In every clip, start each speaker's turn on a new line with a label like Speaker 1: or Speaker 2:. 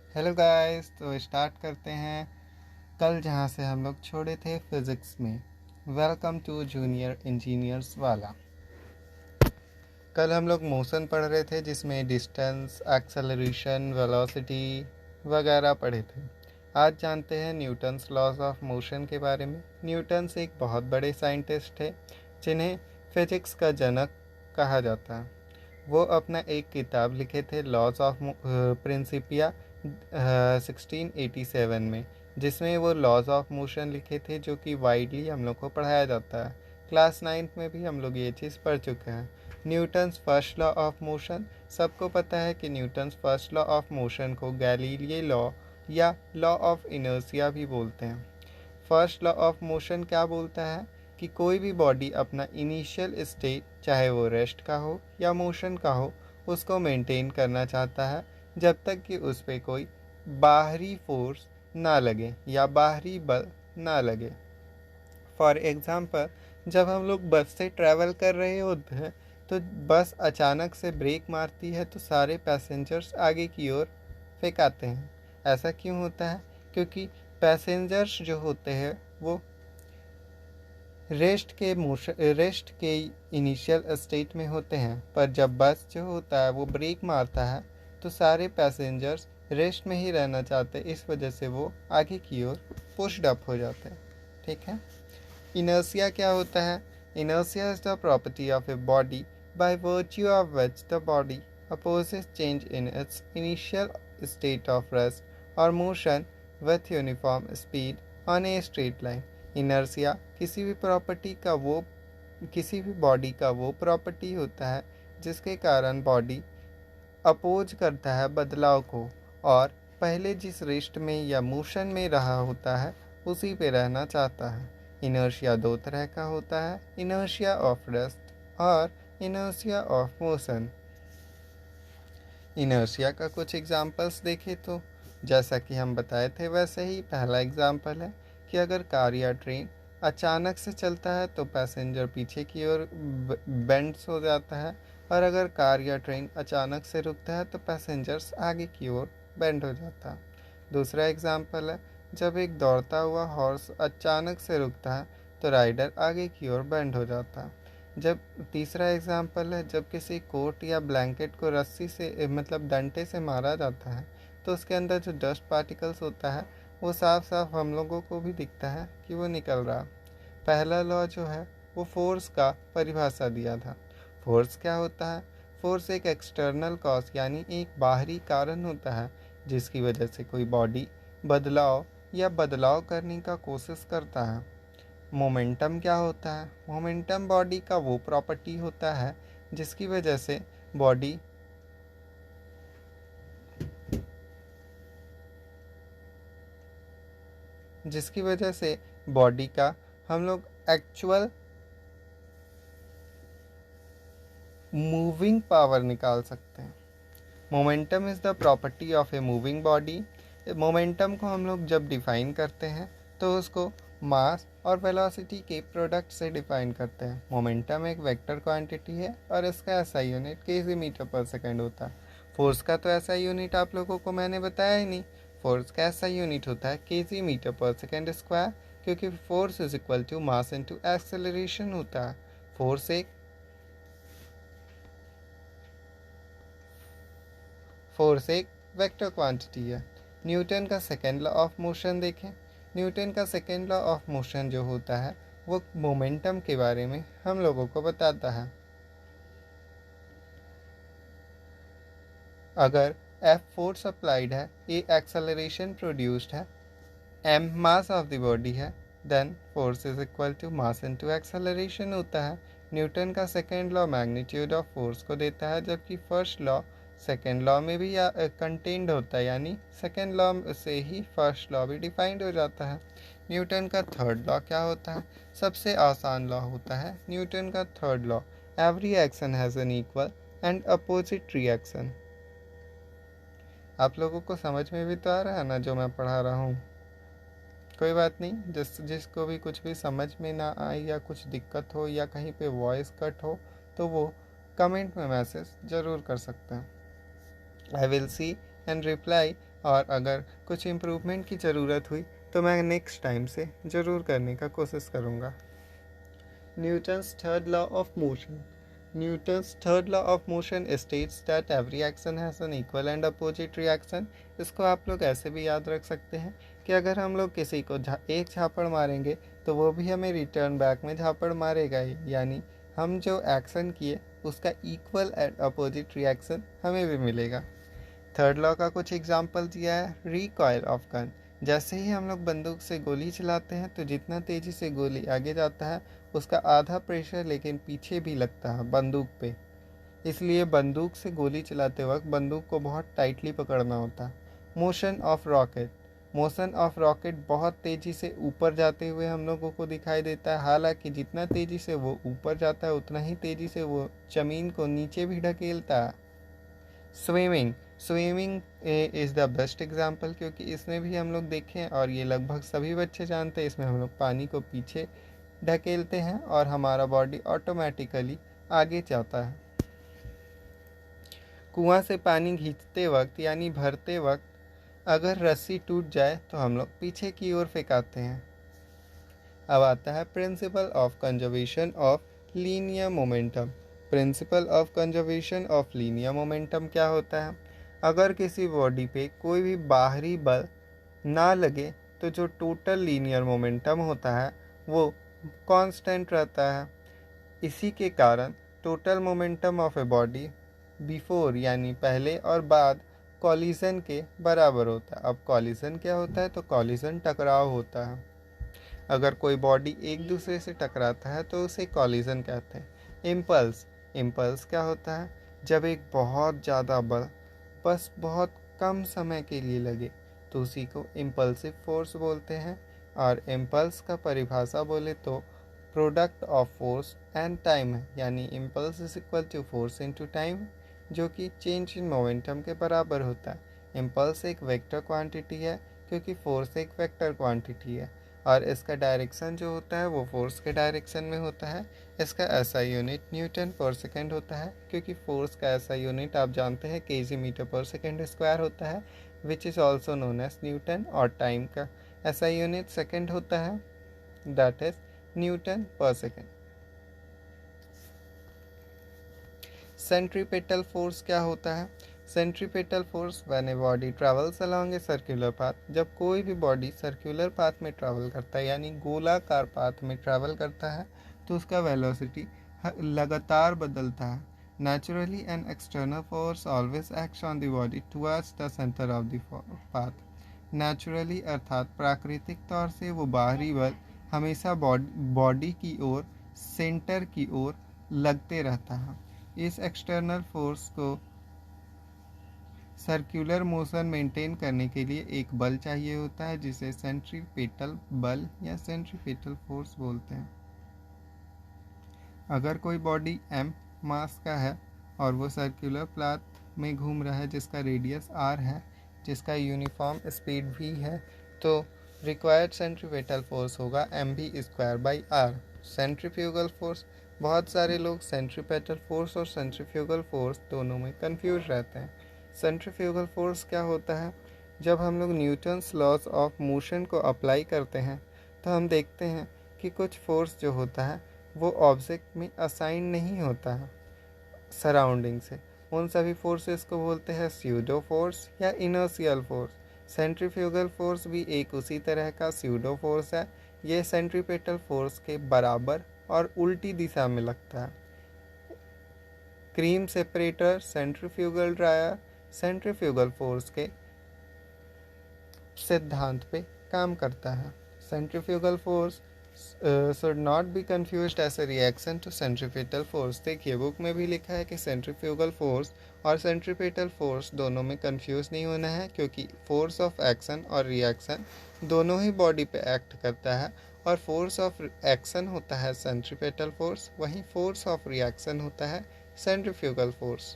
Speaker 1: Hello guys, तो start करते हैं कल जहाँ से हम लोग छोड़े थे फिज़िक्स में। वेलकम टू जूनियर इंजीनियर्स वाला। कल हम लोग मोशन पढ़ रहे थे जिसमें डिस्टेंस, एक्सेलरेशन, वेलोसिटी वगैरह पढ़े थे। आज जानते हैं न्यूटन्स लॉज ऑफ मोशन के बारे में। न्यूटन्स एक बहुत बड़े साइंटिस्ट थे जिन्हें फिजिक्स का जनक कहा जाता है। वो अपना एक किताब लिखे थे लॉज ऑफ प्रिंसिपिया 1687 में, जिसमें वो लॉज ऑफ मोशन लिखे थे जो कि वाइडली हम लोग को पढ़ाया जाता है। क्लास 9th में भी हम लोग ये चीज़ पढ़ चुके हैं। Newton's first law of motion, सबको पता है कि Newton's first law of motion को गैलीलियो लॉ या लॉ ऑफ इनर्शिया भी बोलते हैं। फर्स्ट लॉ ऑफ मोशन क्या बोलता है कि कोई भी बॉडी अपना इनिशियल स्टेट, चाहे वो रेस्ट का हो या मोशन का हो, उसको मेंटेन करना चाहता है जब तक कि उस पर कोई बाहरी फोर्स ना लगे या बाहरी बल ना लगे। फॉर एग्ज़ाम्पल, जब हम लोग बस से ट्रैवल कर रहे होते हैं तो बस अचानक से ब्रेक मारती है तो सारे पैसेंजर्स आगे की ओर फेंकाते हैं। ऐसा क्यों होता है? क्योंकि पैसेंजर्स जो होते हैं वो रेस्ट के इनिशियल स्टेट में होते हैं, पर जब बस जो होता है वो ब्रेक मारता है तो सारे पैसेंजर्स रेस्ट में ही रहना चाहते हैं। इस वजह से वो आगे की ओर पुश्ड अप हो जाते हैं। ठीक है। इनर्शिया क्या होता है? Inertia is the property of a body by virtue of which the body opposes change in its initial state of rest or motion with uniform speed on a straight line. Inertia किसी भी body का वो property होता है जिसके कारण body oppose करता है बदलाव को और पहले जिस रेस्ट में या मोशन में रहा होता है उसी पे रहना चाहता है। इनर्शिया दो तरह का होता है, इनर्शिया ऑफ रेस्ट और इनर्शिया ऑफ मोशन। इनर्शिया का कुछ एग्जाम्पल्स देखें तो जैसा कि हम बताए थे वैसे ही पहला एग्जाम्पल है कि अगर कार या ट्रेन अचानक से चलता है तो पैसेंजर पीछे की ओर बेंड्स हो जाता है, और अगर कार या ट्रेन अचानक से रुकता है तो पैसेंजर्स आगे की ओर बेंड हो जाता है। दूसरा एग्जाम्पल है, जब एक दौड़ता हुआ हॉर्स अचानक से रुकता है तो राइडर आगे की ओर बेंड हो जाता है। जब तीसरा एग्जाम्पल है, जब किसी कोट या ब्लैंकेट को रस्सी से मतलब डंडे से मारा जाता है तो उसके अंदर जो डस्ट पार्टिकल्स होता है वो साफ साफ हम लोगों को भी दिखता है कि वो निकल रहा। पहला लॉ जो है वो फोर्स का परिभाषा दिया था। फोर्स क्या होता है? फोर्स एक एक्सटर्नल कॉज यानी एक बाहरी कारण होता है जिसकी वजह से कोई बॉडी बदलाव करने का कोशिश करता है। मोमेंटम क्या होता है? मोमेंटम बॉडी का वो प्रॉपर्टी होता है जिसकी वजह से बॉडी का हम लोग एक्चुअल मूविंग पावर निकाल सकते हैं। Momentum is the property of a moving body. Momentum को हम लोग जब डिफाइन करते हैं तो उसको मास और वेलोसिटी के प्रोडक्ट से डिफाइन करते हैं। मोमेंटम एक वेक्टर क्वांटिटी है और इसका SI unit KG metre per second होता है। फोर्स का तो एसआई यूनिट आप लोगों को मैंने बताया ही नहीं। फोर्स का एसआई यूनिट होता है KG metre per second square, क्योंकि force is equal to mass into acceleration होता है। फोर्स एक फोर्स एक वेक्टर क्वांटिटी है। न्यूटन का सेकेंड लॉ ऑफ मोशन देखें। न्यूटन का सेकेंड लॉ ऑफ मोशन जो होता है वो मोमेंटम के बारे में हम लोगों को बताता है। अगर F फोर्स अप्लाइड है, ए एक्सेलरेशन प्रोड्यूस्ड है, m mass of the body है, then force is equal to mass into acceleration होता है। न्यूटन का second law magnitude of force को देता है, जबकि फर्स्ट लॉ सेकेंड लॉ में भी कंटेन्ड होता है, यानी सेकेंड लॉ से ही फर्स्ट लॉ भी डिफाइंड हो जाता है। न्यूटन का थर्ड लॉ क्या होता है? सबसे आसान लॉ होता है न्यूटन का third law, every action has an equal and opposite reaction. आप लोगों को समझ में भी तो आ रहा है ना जो मैं पढ़ा रहा हूँ? कोई बात नहीं, जिसको भी कुछ भी समझ में ना आए या कुछ दिक्कत हो या कहीं पे वॉइस कट हो तो वो कमेंट में मैसेज ज़रूर कर सकते हैं। I will see and reply और अगर कुछ इम्प्रूवमेंट की ज़रूरत हुई तो मैं नेक्स्ट टाइम से ज़रूर करने का कोशिश करूँगा। Newton's third law of motion. Newton's third law of motion states that every action has an equal and opposite reaction। इसको आप लोग ऐसे भी याद रख सकते हैं कि अगर हम लोग किसी को एक झापड़ मारेंगे तो वो भी हमें रिटर्न बैक में झापड़ मारेगा ही, यानी हम जो एक्शन किए उसका इक्वल एंड अपोजिट रिएक्शन हमें भी मिलेगा। थर्ड लॉ का कुछ एग्जाम्पल दिया है। Recoil of gun. जैसे ही हम लोग बंदूक से गोली चलाते हैं तो जितना तेज़ी से गोली आगे जाता है उसका आधा प्रेशर लेकिन पीछे भी लगता है बंदूक पे, इसलिए बंदूक से गोली चलाते वक्त बंदूक को बहुत टाइटली पकड़ना होता है। Motion of rocket. Motion of rocket बहुत तेज़ी से ऊपर जाते हुए हम लोगों को दिखाई देता है, हालांकि जितना तेज़ी से वो ऊपर जाता है उतना ही तेज़ी से वो ज़मीन को नीचे भी ढकेलता है। Swimming. Swimming is the best example, क्योंकि इसमें भी हम लोग देखें और ये लगभग सभी बच्चे जानते हैं, इसमें हम लोग पानी को पीछे ढकेलते हैं और हमारा बॉडी ऑटोमेटिकली आगे जाता है। कुआं से पानी खींचते वक्त यानी भरते वक्त अगर रस्सी टूट जाए तो हम लोग पीछे की ओर फेंकाते हैं। अब आता है principle of conservation of linear momentum. Principle of conservation of linear momentum क्या होता है? अगर किसी बॉडी पे कोई भी बाहरी बल ना लगे तो जो टोटल लीनियर मोमेंटम होता है वो कांस्टेंट रहता है। इसी के कारण total momentum of a body before यानी पहले और बाद कॉलिजन के बराबर होता है। अब कॉलिजन क्या होता है? तो कॉलिजन टकराव होता है। अगर कोई बॉडी एक दूसरे से टकराता है तो उसे कॉलिजन कहते हैं। इम्पल्स। इम्पल्स क्या होता है? जब एक बहुत ज़्यादा बल बस बहुत कम समय के लिए लगे तो उसी को इम्पल्सिव फोर्स बोलते हैं। और इम्पल्स का परिभाषा बोले तो product of force and time है, यानी impulse is equal to force into time, जो कि चेंज इन मोमेंटम के बराबर होता है। इम्पल्स एक वेक्टर क्वांटिटी है क्योंकि फोर्स एक वेक्टर क्वांटिटी है, और इसका डायरेक्शन जो होता है वो फोर्स के डायरेक्शन में होता है। इसका SI unit Newton per second होता है, क्योंकि फोर्स का एसआई यूनिट आप जानते हैं KG metre per second square होता है, which is also known as Newton. और टाइम का एसआई यूनिट सेकेंड होता है, that is Newton per second. Centripetal force क्या होता है? Centripetal force when a body travels along a circular path. जब कोई भी बॉडी सर्कुलर पाथ में ट्रैवल करता है यानी गोलाकार पाथ में ट्रैवल करता है तो उसका वेलोसिटी लगातार बदलता है। Naturally an external force always acts on the body towards the centre of the path. Naturally अर्थात प्राकृतिक तौर से वो बाहरी बल हमेशा बॉडी की ओर सेंटर की ओर लगते रहता है। इस एक्सटर्नल फोर्स को सर्कुलर मोशन मेंटेन करने के लिए एक बल चाहिए होता है जिसे सेंट्रीपेटल बल या सेंट्रीपेटल फोर्स बोलते हैं। अगर कोई बॉडी m मास का है और वो सर्कुलर पाथ में घूम रहा है जिसका रेडियस r है, जिसका यूनिफॉर्म स्पीड v है, तो रिक्वायर्ड सेंट्रीपेटल फोर्स होगा mv²/r। Centrifugal force. बहुत सारे लोग सेंट्रीपेटल फोर्स और सेंट्रीफ्यूगल फोर्स दोनों में कंफ्यूज रहते हैं। सेंट्रीफ्यूगल फोर्स क्या होता है? जब हम लोग न्यूटन्स लॉज ऑफ मोशन को अप्लाई करते हैं तो हम देखते हैं कि कुछ फोर्स जो होता है वो ऑब्जेक्ट में असाइन नहीं होता है सराउंडिंग से। उन सभी फोर्सेस को बोलते हैं स्यूडो फोर्स या इनर्शियल फोर्स। सेंट्रीफ्यूगल फोर्स भी एक उसी तरह का स्यूडो फोर्स है। ये सेंट्रीपेटल फोर्स के बराबर और उल्टी दिशा में लगता है। Cream separator, centrifugal dryer centrifugal force के सिद्धांत पे काम करता है। Centrifugal force should not be confused as a reaction to centripetal force. देखिए बुक में भी लिखा है कि सेंट्रीफ्यूगल फोर्स और सेंट्रीपेटल फोर्स दोनों में कंफ्यूज नहीं होना है, क्योंकि फोर्स ऑफ एक्शन और रिएक्शन दोनों ही बॉडी पे एक्ट करता है, और फोर्स ऑफ एक्शन होता है सेंट्रीपेटल फोर्स, वहीं फोर्स ऑफ रिएक्शन होता है centrifugal force.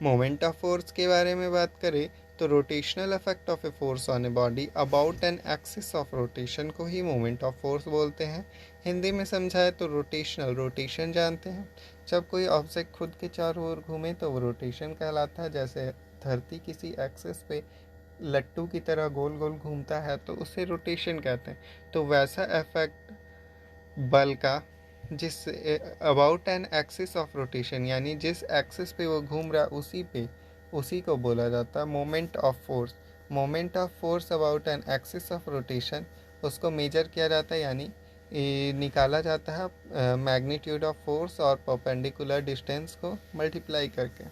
Speaker 1: Moment of force के बारे में बात करें तो rotational effect of a force on a body about an axis of rotation को ही मोमेंट ऑफ फोर्स बोलते हैं। हिंदी में समझाए तो रोटेशनल, रोटेशन जानते हैं, जब कोई ऑब्जेक्ट खुद के चारों ओर घूमे तो वो रोटेशन कहलाता है। जैसे धरती किसी एक्सिस पे लट्टू की तरह गोल गोल घूमता है तो उसे रोटेशन कहते हैं। तो वैसा इफेक्ट बल का जिस about an axis of rotation, यानी जिस एक्सिस पे वो घूम रहा उसी को बोला जाता है moment of force. Moment of force about an axis of rotation, उसको मेजर किया जाता है, यानी निकाला जाता है मैग्नीट्यूड ऑफ फोर्स और परपेंडिकुलर डिस्टेंस को मल्टीप्लाई करके।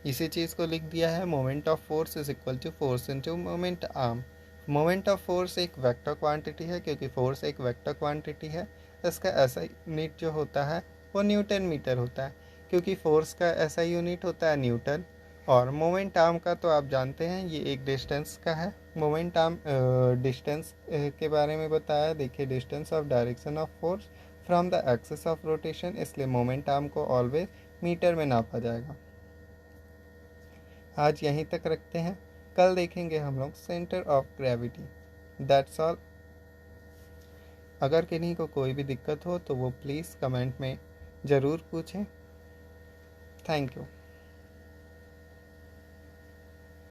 Speaker 1: इसी चीज़ को लिख दिया है, moment of force is equal to force into moment arm. Moment of force एक वेक्टर क्वांटिटी है, क्योंकि फोर्स एक वेक्टर क्वांटिटी है। इसका ऐसा यूनिट जो होता है वो न्यूटन मीटर होता है, क्योंकि फोर्स का ऐसा यूनिट होता है न्यूटन। और मोमेंट आर्म का तो आप जानते हैं ये एक डिस्टेंस का है। मोमेंट आर्म डिस्टेंस के बारे में बताया, देखिए distance of direction of force from the axis of rotation, इसलिए मोमेंट आर्म को ऑलवेज मीटर में नापा जाएगा। आज यहीं तक रखते हैं, कल देखेंगे हम लोग centre of gravity. That's all. अगर किन्हीं को कोई भी दिक्कत हो तो वो प्लीज़ कमेंट में ज़रूर पूछें। Thank you.